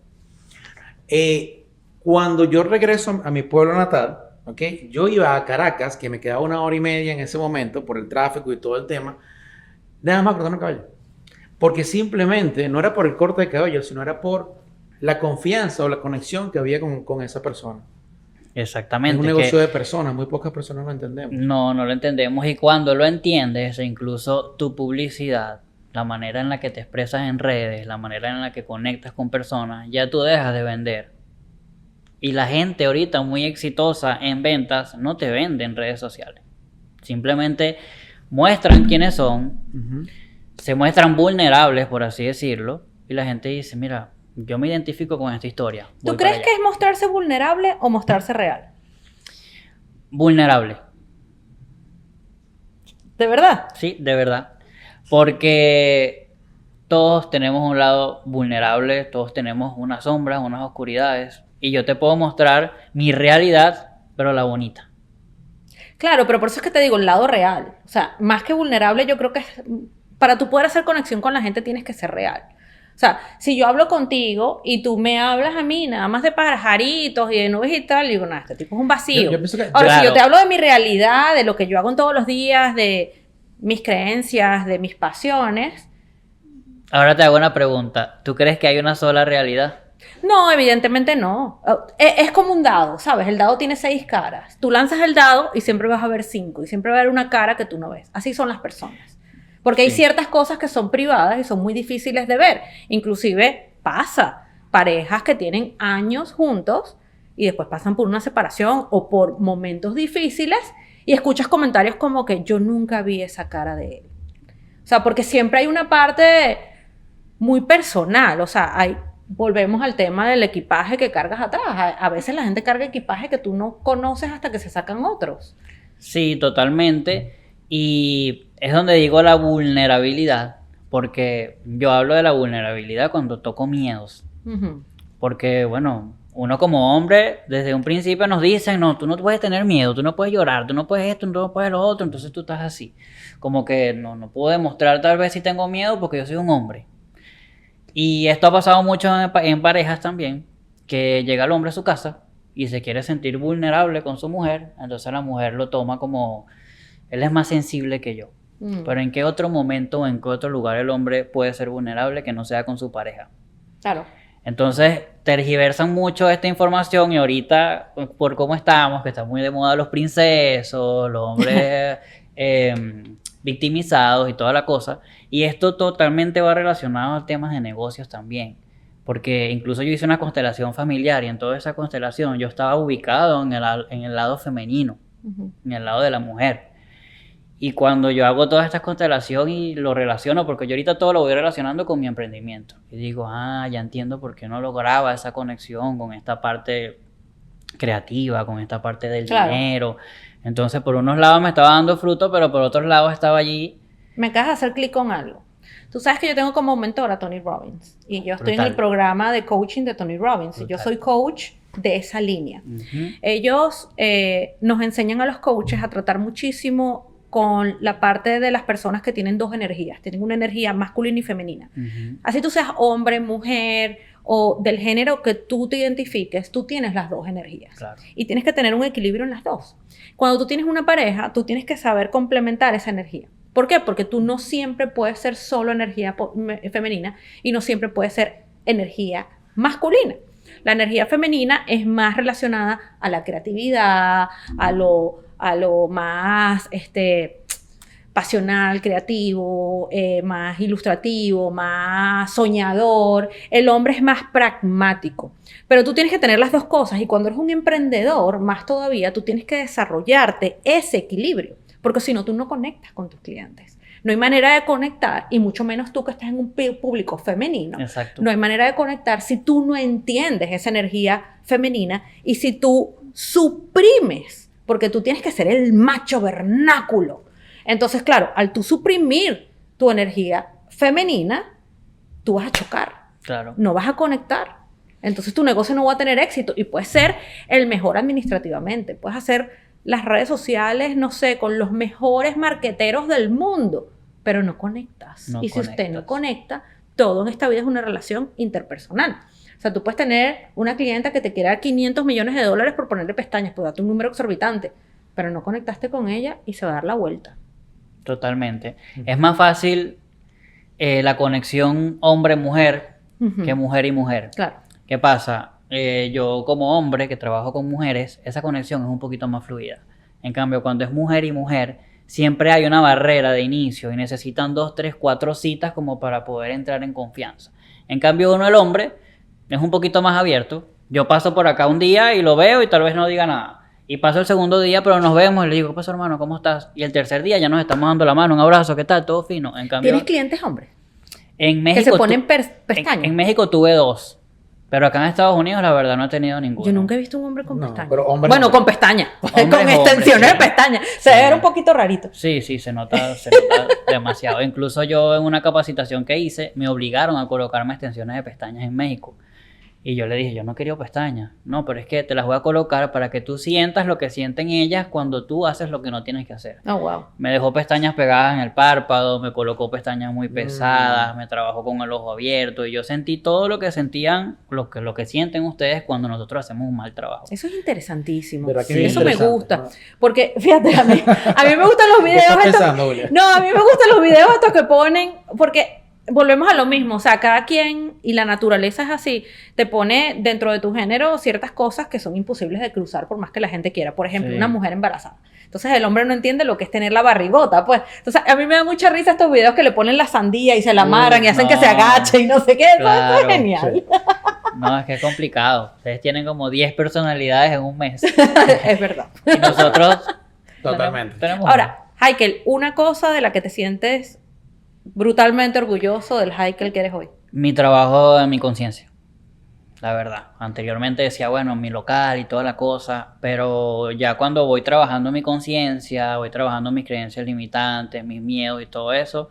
Cuando yo regreso a mi pueblo natal, ¿okay? Yo iba a Caracas, que me quedaba 1 hora y media en ese momento por el tráfico y todo el tema, nada más cortarme el cabello. Porque simplemente no era por el corte de cabello, sino era por la confianza o la conexión que había con esa persona. Exactamente. Es un que negocio de personas, muy pocas personas lo entendemos. no lo entendemos y cuando lo entiendes, incluso tu publicidad, la manera en la que te expresas en redes, la manera en la que conectas con personas, ya tú dejas de vender. Y la gente ahorita muy exitosa en ventas no te vende en redes sociales. Simplemente muestran quiénes son, Ujú. se muestran vulnerables, por así decirlo, y la gente dice, mira, yo me identifico con esta historia. ¿Tú voy crees para que allá". es mostrarse vulnerable o mostrarse real? Vulnerable? ¿De verdad? Sí, de verdad. Porque todos tenemos un lado vulnerable, todos tenemos unas sombras, unas oscuridades. Y yo te puedo mostrar mi realidad, pero la bonita. Claro, pero por eso es que te digo el lado real. O sea, más que vulnerable, yo creo que para tú poder hacer conexión con la gente tienes que ser real. O sea, si yo hablo contigo y tú me hablas a mí nada más de pajaritos y de nubes y tal, digo, nada, este tipo es un vacío. Yo pienso que- Ahora, si Claro. yo te hablo de mi realidad, de lo que yo hago en todos los días, de mis creencias, de mis pasiones, Ahora te hago una pregunta. ¿Tú crees que hay una sola realidad? no, evidentemente no. Es como un dado, ¿sabes? El dado tiene 6 caras. Tú lanzas el dado y siempre vas a ver 5 y siempre va a haber una cara que tú no ves. Así son las personas. Porque hay Sí. ciertas cosas que son privadas y son muy difíciles de ver. Inclusive pasa parejas que tienen años juntos y después pasan por una separación o por momentos difíciles y escuchas comentarios como que yo nunca vi esa cara de él. O sea, porque siempre hay una parte muy personal. O sea, volvemos al tema del equipaje que cargas atrás. A veces la gente carga equipaje que tú no conoces hasta que se sacan otros. Sí, totalmente. Y es donde digo la vulnerabilidad. Porque yo hablo de la vulnerabilidad cuando toco miedos. Ujú. Porque, bueno, uno como hombre, desde un principio nos dicen, no, tú no puedes tener miedo, tú no puedes llorar, tú no puedes esto, tú no puedes lo otro, entonces tú estás así. Como que no puedo demostrar tal vez si tengo miedo porque yo soy un hombre. Y esto ha pasado mucho en parejas también, que llega el hombre a su casa y se quiere sentir vulnerable con su mujer, entonces la mujer lo toma como, él es más sensible que yo. Mm. Pero ¿en qué otro momento o en qué otro lugar el hombre puede ser vulnerable que no sea con su pareja? Claro. Entonces tergiversan mucho esta información y ahorita por cómo estamos, que está muy de moda los princesos, los hombres victimizados y toda la cosa, y esto totalmente va relacionado a temas de negocios también, porque incluso yo hice una constelación familiar y en toda esa constelación yo estaba ubicado en el lado femenino, Ujú. en el lado de la mujer. Y cuando yo hago toda esta constelación y lo relaciono, porque yo ahorita todo lo voy relacionando con mi emprendimiento. Y digo, ya entiendo por qué no lograba esa conexión con esta parte creativa, con esta parte del Claro. dinero. Entonces, por unos lados me estaba dando fruto, pero por otros lados estaba allí. Me acabas de hacer clic con algo. Tú sabes que yo tengo como mentor a Tony Robbins y yo estoy en Brutal. el programa de coaching de Tony Robbins y yo Brutal. soy coach de esa línea. Ujú. Ellos nos enseñan a los coaches a tratar muchísimo con la parte de las personas que tienen 2 energías. Tienen una energía masculina y femenina. Ujú. Así tú seas hombre, mujer o del género que tú te identifiques, tú tienes las dos energías. Claro. Y tienes que tener un equilibrio en las dos. Cuando tú tienes una pareja, tú tienes que saber complementar esa energía. ¿Por qué? Porque tú no siempre puedes ser solo energía femenina y no siempre puedes ser energía masculina. La energía femenina es más relacionada a la creatividad, a lo más pasional, creativo, más ilustrativo, más soñador. El hombre es más pragmático. Pero tú tienes que tener las dos cosas y cuando eres un emprendedor, más todavía, tú tienes que desarrollarte ese equilibrio, porque si no, tú no conectas con tus clientes. No hay manera de conectar, y mucho menos tú que estás en un público femenino. Exacto. No hay manera de conectar si tú no entiendes esa energía femenina y si tú suprimes, porque tú tienes que ser el macho vernáculo. Entonces, claro, al tú suprimir tu energía femenina, tú vas a chocar. Claro. No vas a conectar. Entonces tu negocio no va a tener éxito y puedes ser el mejor administrativamente. Puedes hacer las redes sociales, no sé, con los mejores marqueteros del mundo, pero no conectas. No y si usted no conectas. conecta, todo en esta vida es una relación interpersonal. O sea, tú puedes tener una clienta que te quiera dar $500 millones por ponerle pestañas, por darte un número exorbitante, pero no conectaste con ella y se va a dar la vuelta. Totalmente. Es más fácil la conexión hombre-mujer que mujer y mujer. Claro. ¿Qué pasa? Yo como hombre que trabajo con mujeres, esa conexión es un poquito más fluida. En cambio, cuando es mujer y mujer, siempre hay una barrera de inicio y necesitan 2, 3, 4 citas como para poder entrar en confianza. En cambio, uno, el hombre, es un poquito más abierto. Yo paso por acá un día y lo veo y tal vez no diga nada. Y paso el segundo día, pero nos vemos y le digo, ¿qué pasó, hermano? ¿Cómo estás? Y el tercer día ya nos estamos dando la mano, un abrazo, ¿qué tal? Todo fino. En cambio, ¿Tienes clientes hombres? en México, Que se ponen pestañas. en México tuve 2, pero acá en Estados Unidos la verdad no he tenido ninguno. Yo nunca he visto un hombre con No, pestañas. pero hombre- Bueno, con pestañas. Hombres, Con extensiones hombres, de sí. pestañas. Se ve un poquito rarito. Sí, se nota demasiado. Incluso yo en una capacitación que hice me obligaron a colocarme extensiones de pestañas en México. Y yo le dije, yo no quería pestañas. No, pero es que te las voy a colocar para que tú sientas lo que sienten ellas cuando tú haces lo que no tienes que hacer. Oh, wow. Me dejó pestañas pegadas en el párpado, me colocó pestañas muy pesadas, me trabajó con el ojo abierto y yo sentí todo lo que sentían, lo que sienten ustedes cuando nosotros hacemos un mal trabajo. Eso es interesantísimo. ¿Verdad que Sí, es Eso me interesante? gusta. ¿No? Porque, fíjate, a mí me gustan los ¿Qué videos estás estos. pensando, Julia? No, a mí me gustan los videos estos que ponen, porque volvemos a lo mismo, o sea, cada quien, y la naturaleza es así, te pone dentro de tu género ciertas cosas que son imposibles de cruzar por más que la gente quiera. Por ejemplo, Sí. una mujer embarazada. Entonces el hombre no entiende lo que es tener la barrigota, pues. Entonces a mí me da mucha risa estos videos que le ponen la sandía y se la amarran y hacen que no. se agache y no sé qué. Eso Claro, es genial. Sí. No, es que es complicado. Ustedes tienen como 10 personalidades en un mes. Es verdad. Y nosotros Totalmente. tenemos Ahora, Heikel, una cosa de la que te sientes brutalmente orgulloso del Heikel que eres hoy. mi trabajo en mi conciencia. La verdad. Anteriormente decía, bueno, mi local y toda la cosa, pero ya cuando voy trabajando en mi conciencia, voy trabajando en mis creencias limitantes, mis miedos y todo eso,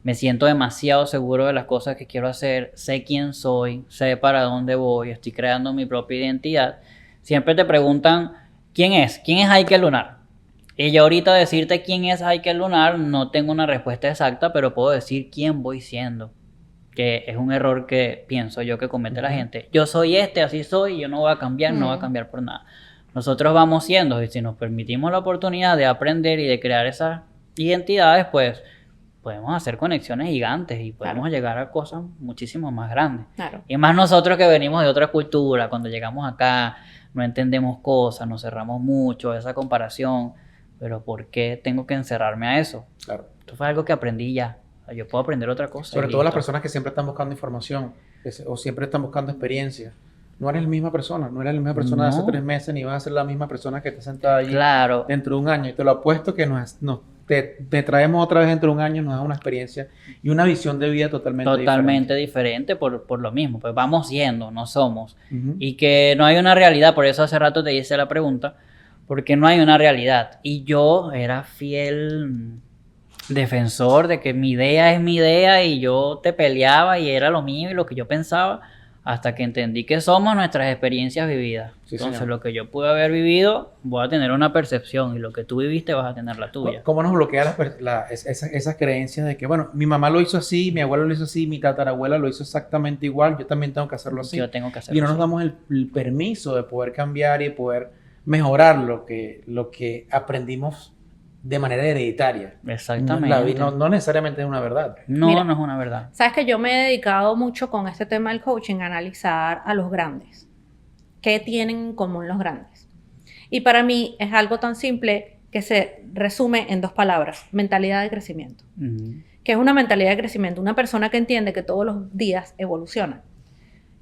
me siento demasiado seguro de las cosas que quiero hacer, sé quién soy, sé para dónde voy, estoy creando mi propia identidad. Siempre te preguntan, ¿quién es? ¿Quién es Heikel Lunar? Y yo ahorita decirte quién es Heikel Lunar no tengo una respuesta exacta, pero puedo decir quién voy siendo. Que es un error que pienso yo que comete la gente. Yo soy así soy, yo no voy a cambiar, no voy a cambiar por nada. Nosotros vamos siendo, y si nos permitimos la oportunidad de aprender y de crear esas identidades, pues podemos hacer conexiones gigantes y podemos llegar a cosas muchísimo más grandes. Claro. Y más nosotros que venimos de otra cultura, cuando llegamos acá no entendemos cosas, nos cerramos mucho, esa comparación, pero ¿por qué tengo que encerrarme a eso? Claro. Esto fue algo que aprendí ya. Yo puedo aprender otra cosa. Sobre y todo las listo. personas que siempre están buscando información o siempre están buscando experiencia. No eres la misma persona, no eres la misma persona de hace No. 3 meses, ni vas a ser la misma persona que está sentada allí Claro, dentro de un año. Y te lo apuesto que te traemos otra vez dentro de un año, nos da una experiencia y una visión de vida totalmente diferente por lo mismo. Pues vamos siendo, no somos. Ujú. Y que no hay una realidad, por eso hace rato te hice la pregunta, porque no hay una realidad. Y yo era fiel defensor de que mi idea es mi idea y yo te peleaba y era lo mío y lo que yo pensaba, hasta que entendí que somos nuestras experiencias vividas. Sí, Entonces, señor. lo que yo pude haber vivido, voy a tener una percepción, y lo que tú viviste vas a tener la tuya. ¿Cómo nos bloquea esas creencias de que, bueno, mi mamá lo hizo así, mi abuelo lo hizo así, mi tatarabuela lo hizo exactamente igual, yo también tengo que hacerlo así? Yo tengo que hacerlo Y no nos así. damos el permiso de poder cambiar y poder mejorar lo que aprendimos de manera hereditaria. Exactamente. No necesariamente es una verdad. No, Mira. no es una verdad. Sabes que yo me he dedicado mucho con este tema del coaching a analizar a los grandes. ¿Qué tienen en común los grandes? Y para mí es algo tan simple que se resume en 2 palabras: mentalidad de crecimiento. Ujú. ¿Qué es una mentalidad de crecimiento? Una persona que entiende que todos los días evoluciona.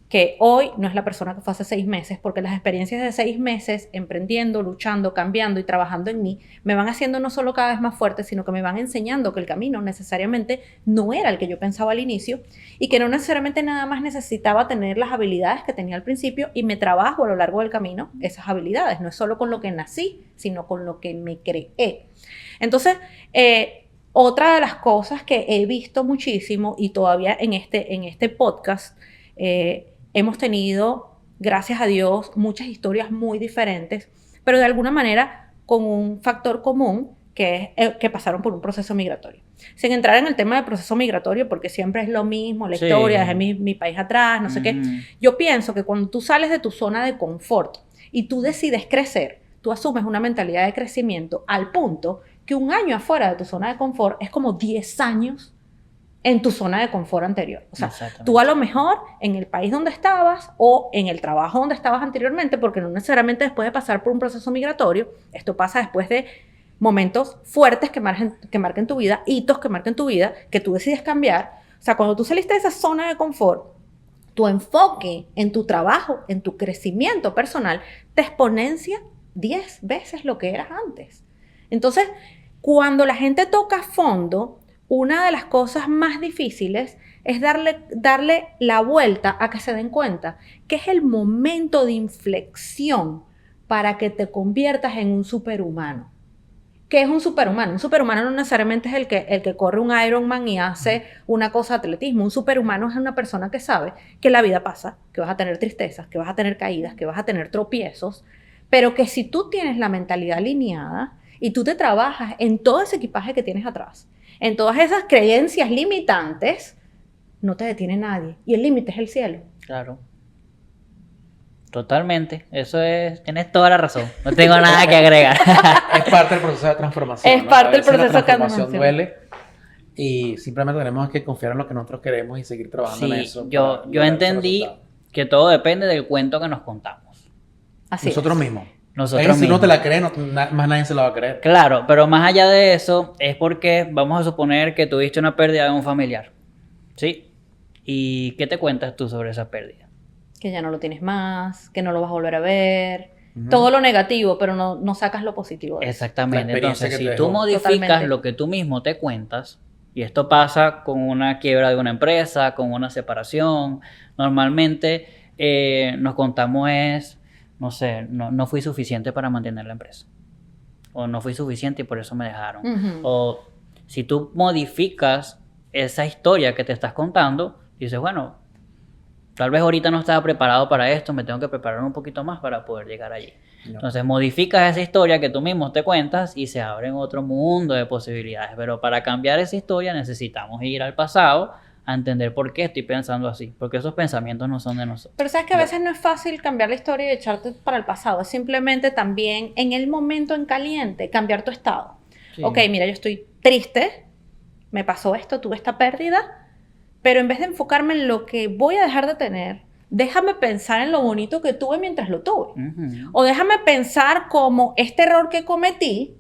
Que hoy no es la persona que fue hace 6 meses, porque las experiencias de 6 meses emprendiendo, luchando, cambiando y trabajando en mí me van haciendo no solo cada vez más fuerte, sino que me van enseñando que el camino necesariamente no era el que yo pensaba al inicio y que no necesariamente nada más necesitaba tener las habilidades que tenía al principio, y me trabajo a lo largo del camino esas habilidades. No es solo con lo que nací, sino con lo que me creé. Entonces, otra de las cosas que he visto muchísimo, y todavía en este podcast, hemos tenido, gracias a Dios, muchas historias muy diferentes, pero de alguna manera con un factor común, que es que pasaron por un proceso migratorio. Sin entrar en el tema del proceso migratorio, porque siempre es lo mismo, la Sí. historia, desde mi país atrás, no sé qué. Ujú. Yo pienso que cuando tú sales de tu zona de confort y tú decides crecer, tú asumes una mentalidad de crecimiento al punto que un año afuera de tu zona de confort es como 10 años en tu zona de confort anterior. O sea, Exactamente. tú a lo mejor en el país donde estabas o en el trabajo donde estabas anteriormente, porque no necesariamente después de pasar por un proceso migratorio, esto pasa después de momentos fuertes que marquen tu vida, hitos que marquen tu vida, que tú decides cambiar. O sea, cuando tú saliste de esa zona de confort, tu enfoque en tu trabajo, en tu crecimiento personal, te exponencia 10 veces lo que eras antes. Entonces, cuando la gente toca fondo, una de las cosas más difíciles es darle la vuelta a que se den cuenta que es el momento de inflexión para que te conviertas en un superhumano. ¿Qué es un superhumano? Un superhumano no necesariamente es el que corre un Ironman y hace una cosa de atletismo. Un superhumano es una persona que sabe que la vida pasa, que vas a tener tristezas, que vas a tener caídas, que vas a tener tropiezos, pero que si tú tienes la mentalidad alineada y tú te trabajas en todo ese equipaje que tienes atrás, en todas esas creencias limitantes, no te detiene nadie. Y el límite es el cielo. Claro. Totalmente. Eso es... Tienes toda la razón. No tengo nada que agregar. Es parte del proceso de transformación. Es ¿no? parte A del veces proceso la de transformación transformación. duele y simplemente tenemos que confiar en lo que nosotros queremos y seguir trabajando en Sí, eso. yo para lograr ese entendí resultado. que todo depende del cuento que nos contamos. Así Nosotros es. mismos. Nosotros Si mismos. no te la crees, más nadie se la va a creer. Claro, pero más allá de eso, es porque vamos a suponer que tuviste una pérdida de un familiar. ¿Sí? ¿Y qué te cuentas tú sobre esa pérdida? Que ya no lo tienes más, que no lo vas a volver a ver. Ujú. Todo lo negativo, pero no sacas lo positivo de eso. Exactamente. La experiencia Entonces, que si te tú dejó. modificas Totalmente. lo que tú mismo te cuentas, y esto pasa con una quiebra de una empresa, con una separación, normalmente nos contamos es, no sé, no fui suficiente para mantener la empresa. O no fui suficiente y por eso me dejaron. Ujú. O si tú modificas esa historia que te estás contando, dices, bueno, tal vez ahorita no estaba preparado para esto, me tengo que preparar un poquito más para poder llegar allí. No. Entonces modificas esa historia que tú mismo te cuentas y se abren otro mundo de posibilidades. Pero para cambiar esa historia necesitamos ir al pasado a entender por qué estoy pensando así. Porque esos pensamientos no son de nosotros. Pero sabes que a veces no es fácil cambiar la historia y echarte para el pasado. Es simplemente también en el momento en caliente cambiar tu estado. Sí. Ok, mira, yo estoy triste, me pasó esto, tuve esta pérdida, pero en vez de enfocarme en lo que voy a dejar de tener, déjame pensar en lo bonito que tuve mientras lo tuve. Ujú. O déjame pensar cómo este error que cometí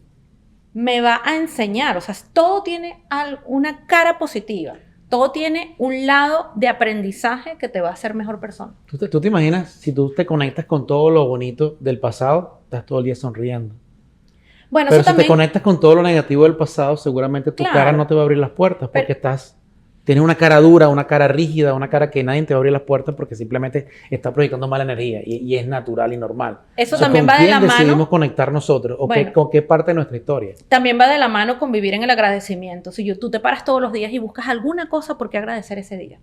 me va a enseñar. O sea, todo tiene una cara positiva. Todo tiene un lado de aprendizaje que te va a hacer mejor persona. ¿Tú te imaginas si tú te conectas con todo lo bonito del pasado, estás todo el día sonriendo? Bueno, Pero eso si te también... conectas con todo lo negativo del pasado, seguramente tu Claro. cara no te va a abrir las puertas porque Pero- tienes una cara dura, una cara rígida, una cara que nadie te va a abrir las puertas porque simplemente está proyectando mala energía y es natural y normal. Eso Entonces, también ¿con va de quién la mano? decidimos conectar nosotros? ¿O Bueno. con qué parte de nuestra historia? También va de la mano con vivir en el agradecimiento. Si tú te paras todos los días y buscas alguna cosa por qué agradecer ese día.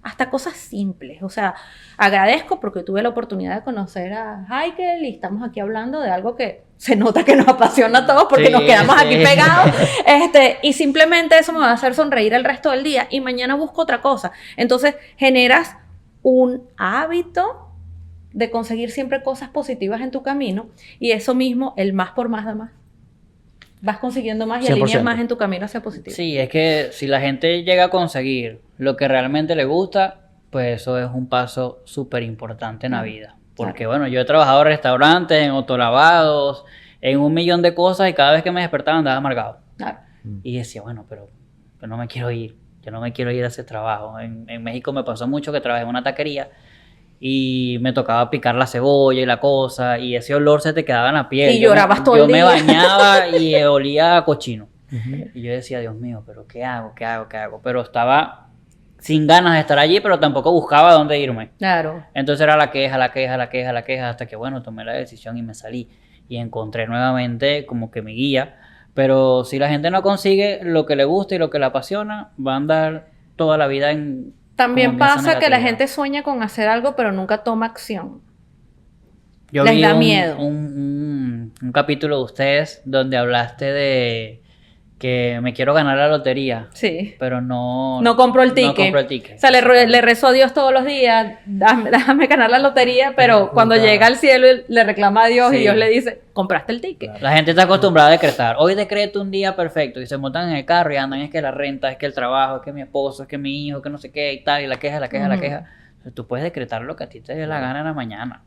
hasta cosas simples. O sea, agradezco porque tuve la oportunidad de conocer a Heikel y estamos aquí hablando de algo que se nota que nos apasiona a todos porque Sí, nos quedamos sí. aquí pegados. Y simplemente eso me va a hacer sonreír el resto del día y mañana busco otra cosa. Entonces generas un hábito de conseguir siempre cosas positivas en tu camino y eso mismo, el más por más da más. Vas consiguiendo más y 100%. alineas más en tu camino hacia positivo. Sí, es que si la gente llega a conseguir lo que realmente le gusta, pues eso es un paso súper importante en la vida. Porque bueno, yo he trabajado en restaurantes, en autolavados, en 1.000.000 de cosas y cada vez que me despertaba andaba amargado. Claro. Y decía, bueno, pero no me quiero ir, yo no me quiero ir a ese trabajo. En México me pasó mucho que trabajé en una taquería y me tocaba picar la cebolla y la cosa, y ese olor se te quedaba en la piel. Y llorabas todo el día. Yo me bañaba y olía a cochino. Ujú. Y yo decía, Dios mío, pero ¿qué hago? ¿Qué hago? ¿Qué hago? Pero estaba sin ganas de estar allí, pero tampoco buscaba dónde irme. Claro. Entonces era la queja, hasta que, bueno, tomé la decisión y me salí. Y encontré nuevamente como que mi guía. Pero si la gente no consigue lo que le gusta y lo que le apasiona, va a andar toda la vida en... También como en esa pasa que la negatividad. gente sueña con hacer algo, pero nunca toma acción. Yo Les vi da un, miedo. un capítulo de ustedes donde hablaste de que me quiero ganar la lotería, Sí. pero no compro el ticket. No compro el ticket. O sea, le rezo a Dios todos los días, déjame ganar la lotería, pero cuando llega al cielo le reclama a Dios y Sí. Dios le dice, compraste el ticket. La gente está acostumbrada a decretar. Hoy decreto un día perfecto y se montan en el carro y andan. Es que la renta, es que el trabajo, es que mi esposo, es que mi hijo, que no sé qué y tal. Y la queja. O sea, tú puedes decretar lo que a ti te dé la gana en la mañana.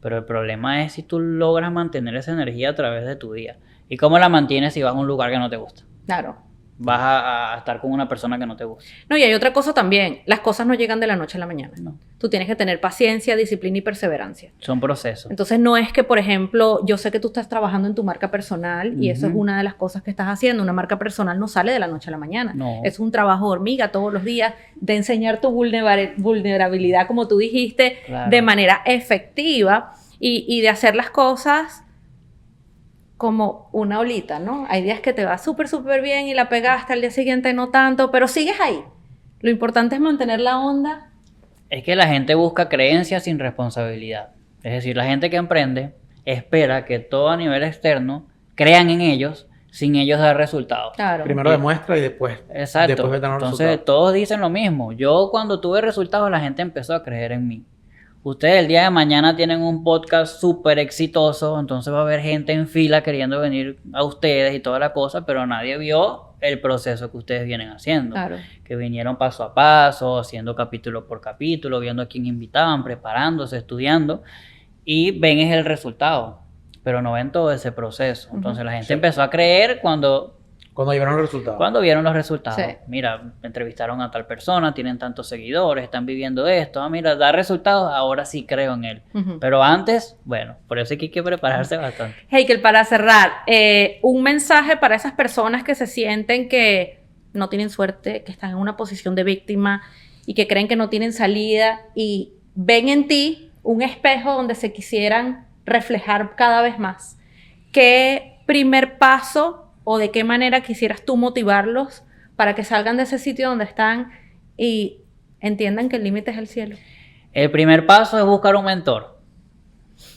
Pero el problema es si tú logras mantener esa energía a través de tu día. ¿Y cómo la mantienes si vas a un lugar que no te gusta? Claro. Vas a estar con una persona que no te gusta. No, y hay otra cosa también. Las cosas no llegan de la noche a la mañana. No. Tú tienes que tener paciencia, disciplina y perseverancia. Son procesos. Entonces no es que, por ejemplo, yo sé que tú estás trabajando en tu marca personal y eso es Ujú. una de las cosas que estás haciendo. Una marca personal no sale de la noche a la mañana. No. Es un trabajo de hormiga todos los días de enseñar tu vulnerabilidad, como tú dijiste, Claro. de manera efectiva y de hacer las cosas como una olita, ¿no? Hay días que te va súper, súper bien y la pegaste, al día siguiente no tanto, pero sigues ahí. Lo importante es mantener la onda. Es que la gente busca creencias sin responsabilidad. Es decir, la gente que emprende espera que todo a nivel externo crean en ellos sin ellos dar resultados. Claro. Primero demuestra y después, Exacto. después de tener Entonces resultados. todos dicen lo mismo. Yo cuando tuve resultados la gente empezó a creer en mí. Ustedes el día de mañana tienen un podcast súper exitoso, entonces va a haber gente en fila queriendo venir a ustedes y toda la cosa, pero nadie vio el proceso que ustedes vienen haciendo. Claro. Que vinieron paso a paso, haciendo capítulo por capítulo, viendo a quién invitaban, preparándose, estudiando, y ven es el resultado, pero no ven todo ese proceso. Entonces la gente Sí. empezó a creer cuando Cuando llegaron los resultados. vieron los resultados. Sí. Mira, entrevistaron a tal persona, tienen tantos seguidores, están viviendo esto. Mira, da resultados, ahora sí creo en él. Ujú. Pero antes, bueno, por eso hay que prepararse bastante. Heikel, para cerrar, un mensaje para esas personas que se sienten que no tienen suerte, que están en una posición de víctima y que creen que no tienen salida y ven en ti un espejo donde se quisieran reflejar cada vez más. ¿Qué primer paso o de qué manera quisieras tú motivarlos para que salgan de ese sitio donde están y entiendan que el límite es el cielo? El primer paso es buscar un mentor.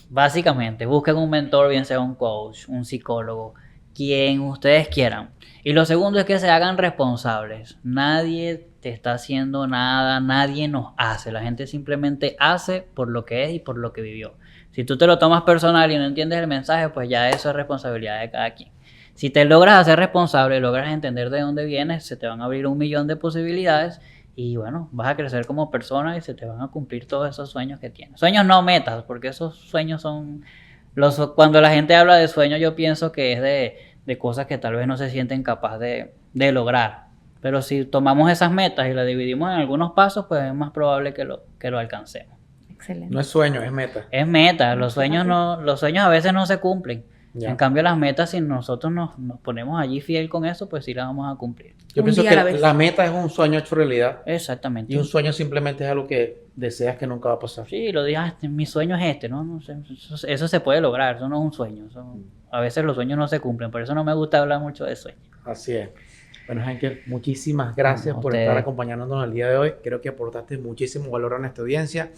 Básicamente, busquen un mentor, bien sea un coach, un psicólogo, quien ustedes quieran. Y lo segundo es que se hagan responsables. Nadie te está haciendo nada, nadie nos hace. La gente simplemente hace por lo que es y por lo que vivió. Si tú te lo tomas personal y no entiendes el mensaje, pues ya eso es responsabilidad de cada quien. Si te logras hacer responsable, logras entender de dónde vienes, se te van a abrir 1.000.000 de posibilidades y bueno, vas a crecer como persona y se te van a cumplir todos esos sueños que tienes. Sueños no metas, porque esos sueños son... Cuando la gente habla de sueños, yo pienso que es de cosas que tal vez no se sienten capaz de lograr. Pero si tomamos esas metas y las dividimos en algunos pasos, pues es más probable que lo alcancemos. Excelente. No es sueño, es meta. Es meta, los sueños a veces no se cumplen. Ya. En cambio, las metas, si nosotros nos ponemos allí fiel con eso, pues sí las vamos a cumplir. Yo Un pienso día que a la vez. la meta es un sueño hecho realidad Exactamente. y un sueño simplemente es algo que deseas que nunca va a pasar. Sí, lo dije, mi sueño es este, ¿no? No sé, eso se puede lograr, eso no es un sueño. A veces los sueños no se cumplen, por eso no me gusta hablar mucho de sueños. Así es. Bueno, Henkel, muchísimas gracias A por ustedes. estar acompañándonos el día de hoy. Creo que aportaste muchísimo valor a nuestra audiencia.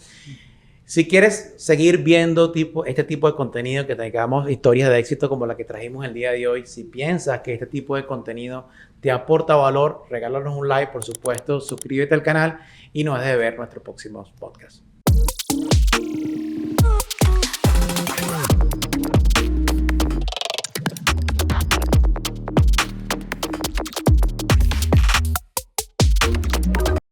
Si quieres seguir viendo este tipo de contenido, que tengamos historias de éxito como la que trajimos el día de hoy, si piensas que este tipo de contenido te aporta valor, regálanos un like, por supuesto, suscríbete al canal y no dejes de ver nuestros próximos podcasts.